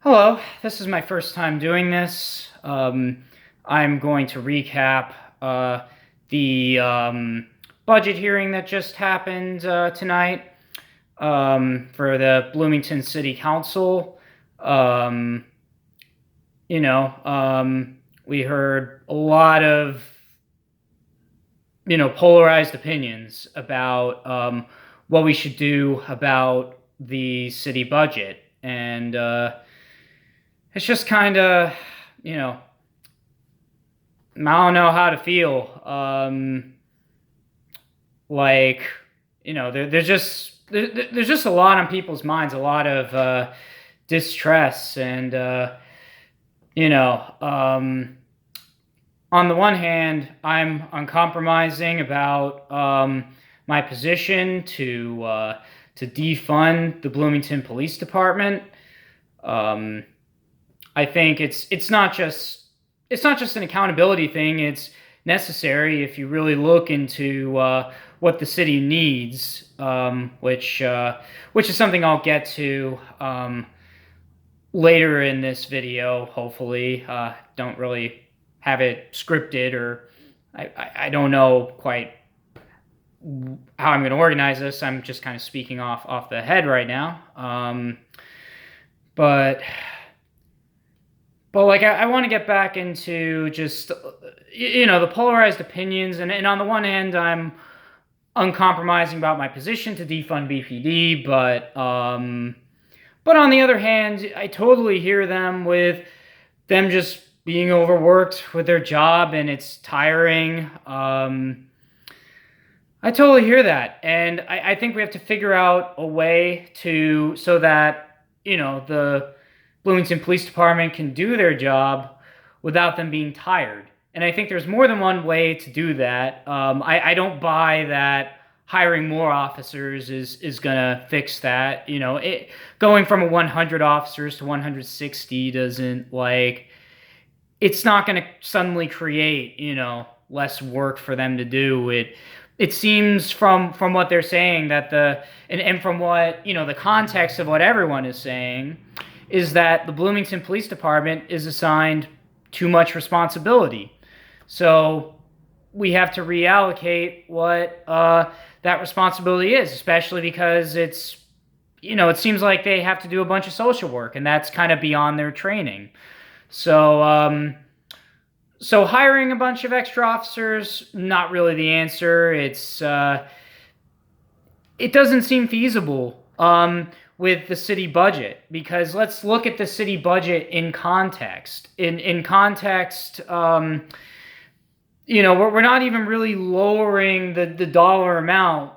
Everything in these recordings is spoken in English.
Hello, this is my first time doing this. I'm going to recap the budget hearing that just happened tonight for the Bloomington City Council. Um, we heard a lot of, polarized opinions about what we should do about the city budget. And it's just kind of, you know, I don't know how to feel. Like, there's just a lot on people's minds, a lot of distress, and you know, um, on the one hand, I'm uncompromising about my position to defund the Bloomington Police Department. Um, I think it's not just an accountability thing. It's necessary if you really look into what the city needs, which is something I'll get to later in this video. Hopefully, don't really have it scripted, or I don't know quite how I'm going to organize this. I'm just kind of speaking off the head right now. But like I want to get back into just the polarized opinions, and on the one hand, I'm uncompromising about my position to defund BPD, but on the other hand, I totally hear them with them just being overworked with their job, and it's tiring. I totally hear that, and I think we have to figure out a way so that the Bloomington Police Department can do their job without them being tired. And I think there's more than one way to do that. I don't buy that hiring more officers is going to fix that. Going from 100 officers to 160 doesn't, it's not going to suddenly create, less work for them to do. It seems from what they're saying that and from what, the context of what everyone is saying, is that the Bloomington Police Department is assigned too much responsibility. So we have to reallocate what that responsibility is, especially because it seems like they have to do a bunch of social work, and that's kind of beyond their training. So hiring a bunch of extra officers, not really the answer. It doesn't seem feasible with the city budget, because let's look at the city budget in context. In context, we're not even really lowering the dollar amount.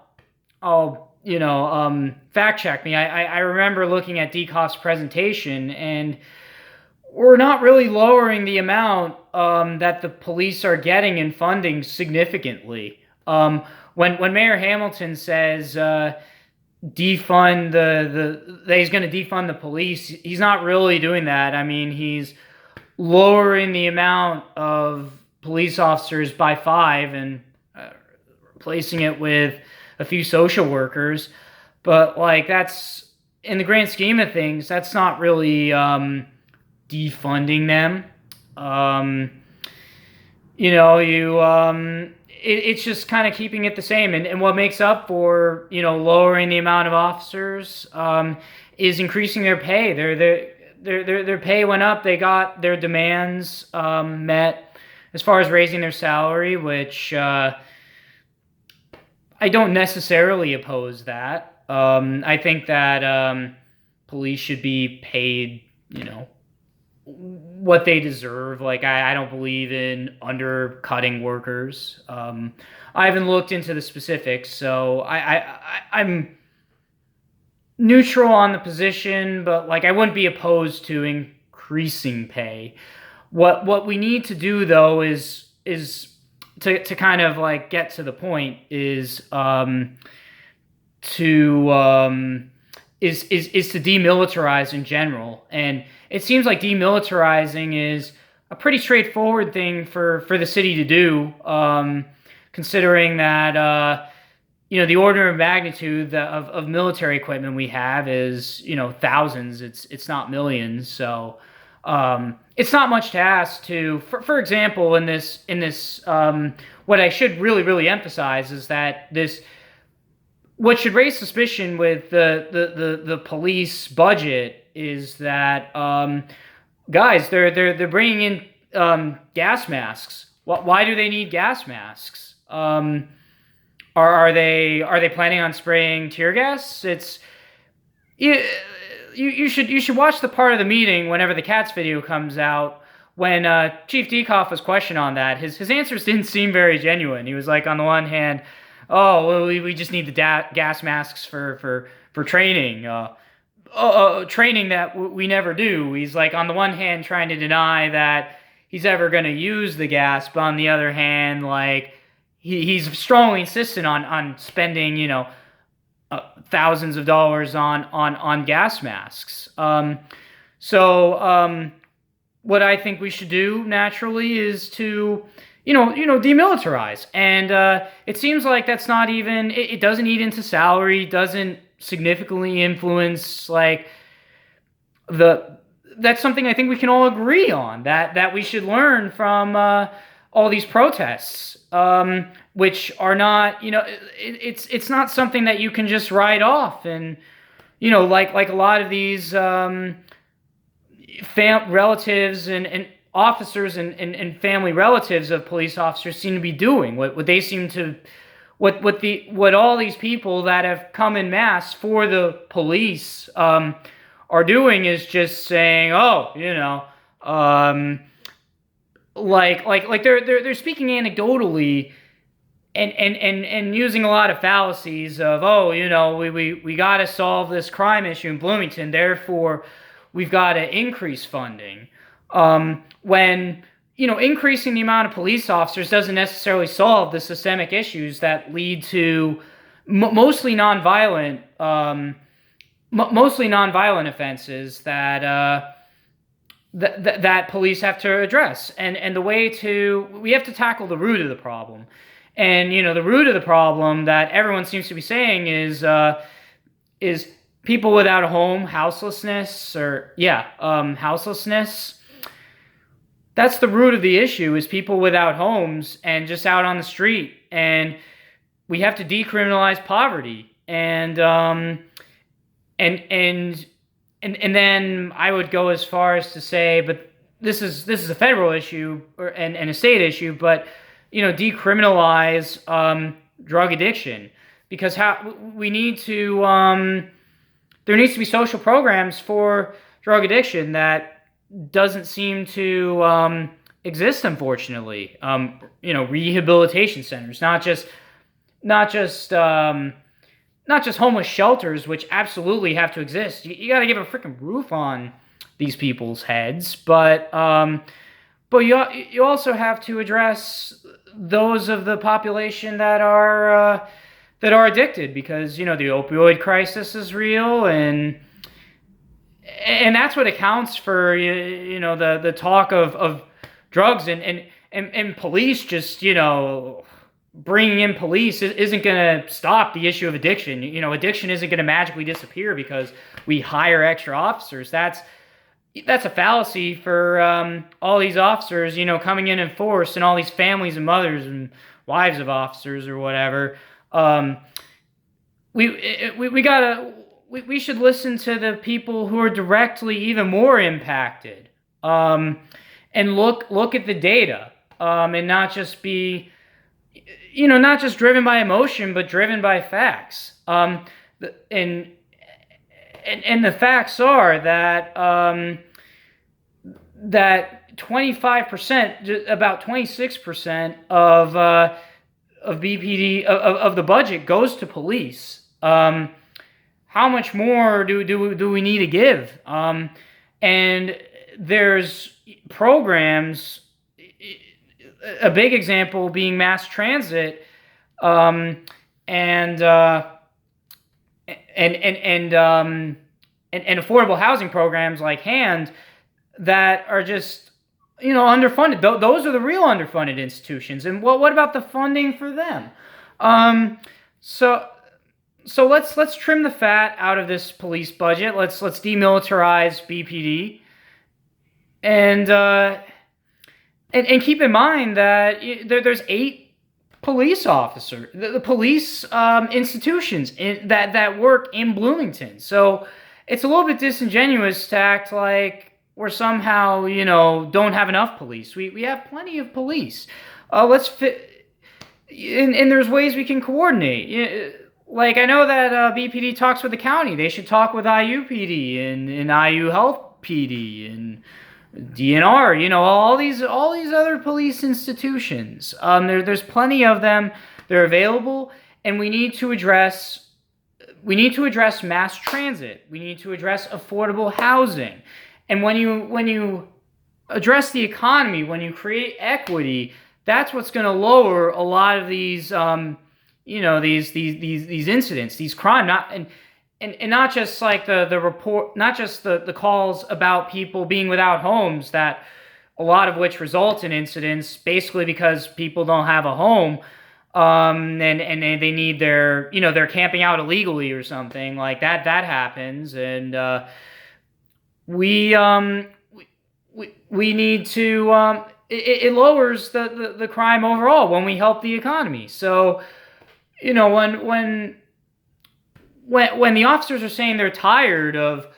Fact check me. I remember looking at DCOF's presentation, and we're not really lowering the amount that the police are getting in funding significantly. When Mayor Hamilton says defund that he's going to defund the police, he's not really doing that. I mean, he's lowering the amount of police officers by 5 and replacing it with a few social workers. But that's, in the grand scheme of things, that's not really defunding them. It's just kind of keeping it the same. And what makes up for, lowering the amount of officers is increasing their pay. Their pay went up. They got their demands met as far as raising their salary, which I don't necessarily oppose that. I think that police should be paid, what they deserve. I don't believe in undercutting workers. I haven't looked into the specifics, so I'm neutral on the position, but I wouldn't be opposed to increasing pay. What we need to do, though, is to kind of get to the point, is to demilitarize in general. And it seems like demilitarizing is a pretty straightforward thing for the city to do, considering that the order of magnitude of military equipment we have is, thousands. It's not millions. So it's not much to ask to, for example, in this, what I should really emphasize is that what should raise suspicion with the police budget is that, guys, they're bringing in gas masks. Why do they need gas masks? Are they planning on spraying tear gas? You should watch the part of the meeting whenever the Cats video comes out, when Chief Dekoff was questioned on that. His answers didn't seem very genuine. He was like, on the one hand, oh, well, we just need the gas masks for training, training that we never do. He's like, on the one hand, trying to deny that he's ever going to use the gas, but on the other hand, like, he's strongly insistent on spending, thousands of dollars on gas masks. So what I think we should do naturally is to, demilitarize. And it seems like that's not even, it doesn't eat into salary, doesn't significantly influence, like, that's something I think we can all agree on, that we should learn from all these protests, which are not, it's not something that you can just write off. And, like a lot of these relatives and officers and family relatives of police officers seem to be doing. What they seem to, what all these people that have come en masse for the police are doing is just saying, oh, like they're speaking anecdotally and using a lot of fallacies of, oh, we got to solve this crime issue in Bloomington, therefore we've got to increase funding. When increasing the amount of police officers doesn't necessarily solve the systemic issues that lead to mostly nonviolent offenses that police have to address. And the way we have to tackle the root of the problem. And, the root of the problem that everyone seems to be saying is people without a home, houselessness, houselessness. That's the root of the issue, is people without homes and just out on the street. And we have to decriminalize poverty. And then I would go as far as to say, but this is a federal issue and a state issue, but decriminalize drug addiction, because we need to there needs to be social programs for drug addiction that doesn't seem to exist, unfortunately. Rehabilitation centers, not just homeless shelters, which absolutely have to exist. You got to give a freaking roof on these people's heads, but you also have to address those of the population that are addicted, because the opioid crisis is real, and that's what accounts for the talk of drugs and police just bringing in police isn't going to stop the issue of addiction. Addiction isn't going to magically disappear because we hire extra officers. That's a fallacy for all these officers, coming in force, and all these families and mothers and wives of officers or whatever. We should listen to the people who are directly even more impacted, and look at the data, and not just be, not just driven by emotion, but driven by facts. And the facts are that that 25%, about 26% of BPD of the budget goes to police. How much more do we need to give? And there's programs. A big example being mass transit, and affordable housing programs like HAND that are just underfunded. Those are the real underfunded institutions. And what about the funding for them? So so let's trim the fat out of this police budget. Let's demilitarize BPD, and and keep in mind that there's 8 police officers, the police institutions that work in Bloomington. So it's a little bit disingenuous to act like we're somehow, don't have enough police. We have plenty of police. Let's fit, and there's ways we can coordinate. Like, I know that BPD talks with the county. They should talk with IUPD and IU Health PD and DNR, all these other police institutions. There's plenty of them. They're available, and we need to address mass transit. We need to address affordable housing. And when you address the economy, when you create equity, that's what's going to lower a lot of these these incidents, these crime, and not just like the report, not just the calls about people being without homes, that a lot of which result in incidents basically because people don't have a home, and they need they're camping out illegally or something like that. That happens, and we need to it lowers the crime overall when we help the economy. So when the officers are saying they're tired of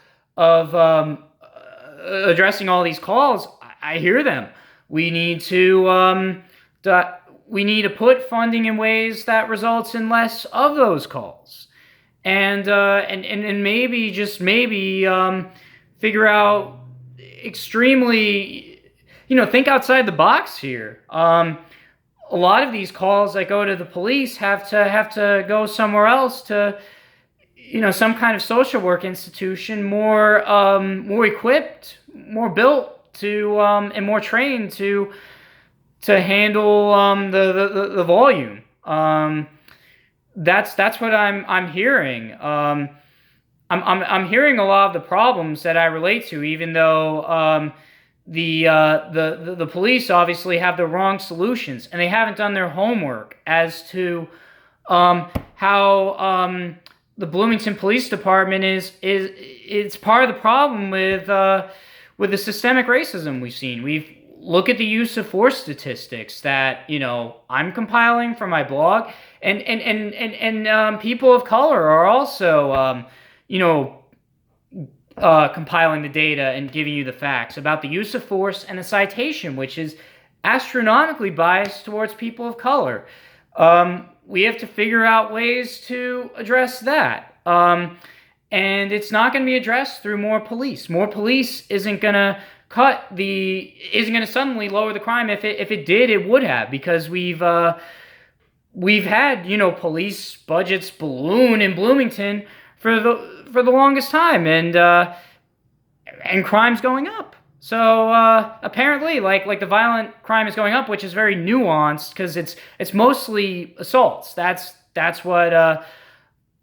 addressing all these calls, I hear them. We need to put funding in ways that results in less of those calls, and maybe, just maybe, figure out extremely, think outside the box here. A lot of these calls that go to the police have to go somewhere else, to some kind of social work institution, more equipped, more built to, and more trained to handle the volume. That's what I'm hearing. I'm hearing a lot of the problems that I relate to, even though the police obviously have the wrong solutions, and they haven't done their homework as to how the Bloomington Police Department it's part of the problem with the systemic racism we've seen. Look at the use of force statistics that I'm compiling for my blog, and people of color are also compiling the data and giving you the facts about the use of force, and the citation, which is astronomically biased towards people of color. We have to figure out ways to address that. And it's not going to be addressed through more police. More police isn't going to suddenly lower the crime. If it did, it would have, because we've had, police budgets balloon in Bloomington for the longest time, and crime's going up. So apparently, like the violent crime is going up, which is very nuanced, because it's mostly assaults. That's what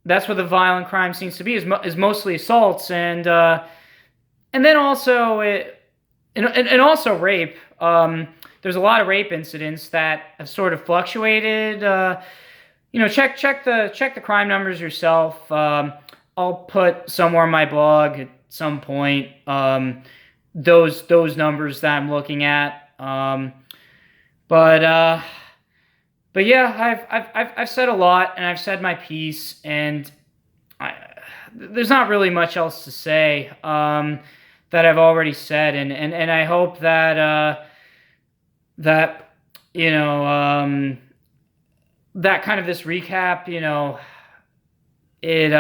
the violent crime seems to be, is mostly assaults, and then also also rape. There's a lot of rape incidents that have sort of fluctuated. Check the crime numbers yourself. I'll put somewhere on my blog at some point those numbers that I'm looking at. But yeah, I've said a lot, and I've said my piece, and there's not really much else to say that I've already said, and I hope that that kind of this recap, it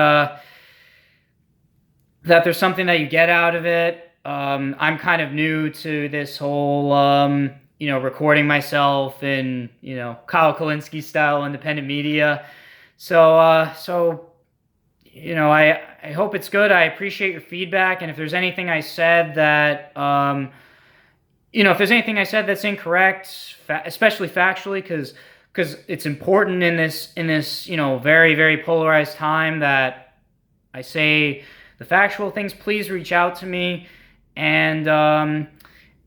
that there's something that you get out of it. I'm kind of new to this whole, recording myself in, Kyle Kalinske style independent media. So I hope it's good. I appreciate your feedback. And if there's anything I said that, if there's anything I said that's incorrect, especially factually, because it's important in this, very, very polarized time that I say the factual things, please reach out to me. And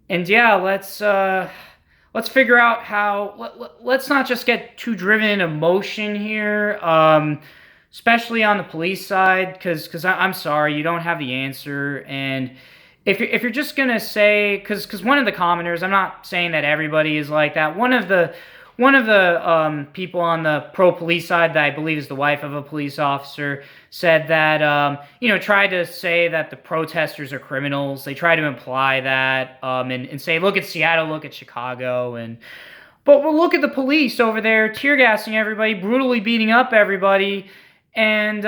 yeah, let's let's figure out how. Let's not just get too driven in emotion here, especially on the police side, because I'm sorry, you don't have the answer. And if you're just gonna say, because one of the commenters, I'm not saying that everybody is like that. One of the people on the pro-police side, that I believe is the wife of a police officer, said that, tried to say that the protesters are criminals. They try to imply that, and say, look at Seattle, look at Chicago, but we'll look at the police over there tear gassing everybody, brutally beating up everybody, and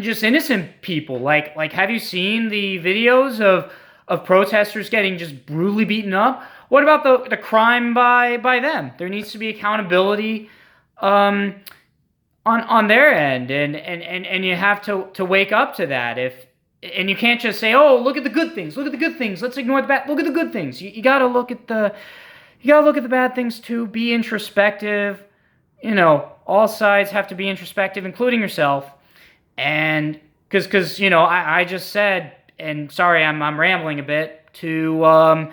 just innocent people. Like, have you seen the videos of protesters getting just brutally beaten up? What about the crime by them? There needs to be accountability on their end, and you have to wake up to that. And you can't just say, oh, look at the good things, look at the good things, let's ignore the bad. Look at the good things. You got to look at the bad things too. Be introspective. All sides have to be introspective, including yourself. And because I just said, and sorry, I'm rambling a bit, to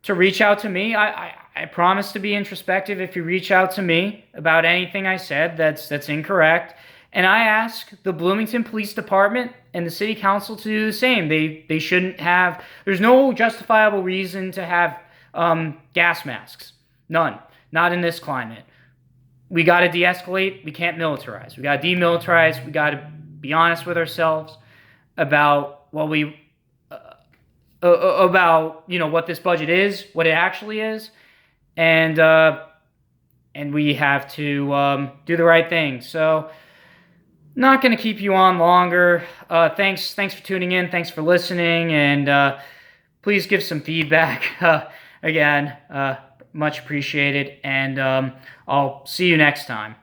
reach out to me. I promise to be introspective if you reach out to me about anything I said that's incorrect. And I ask the Bloomington Police Department and the City Council to do the same. They shouldn't have, there's no justifiable reason to have gas masks. None. Not in this climate. We got to de-escalate. We can't militarize. We got to demilitarize. We got to be honest with ourselves about what what this budget is, what it actually is, and we have to do the right thing. So, not going to keep you on longer. Thanks for tuning in. Thanks for listening, and please give some feedback. Again, much appreciated, and I'll see you next time.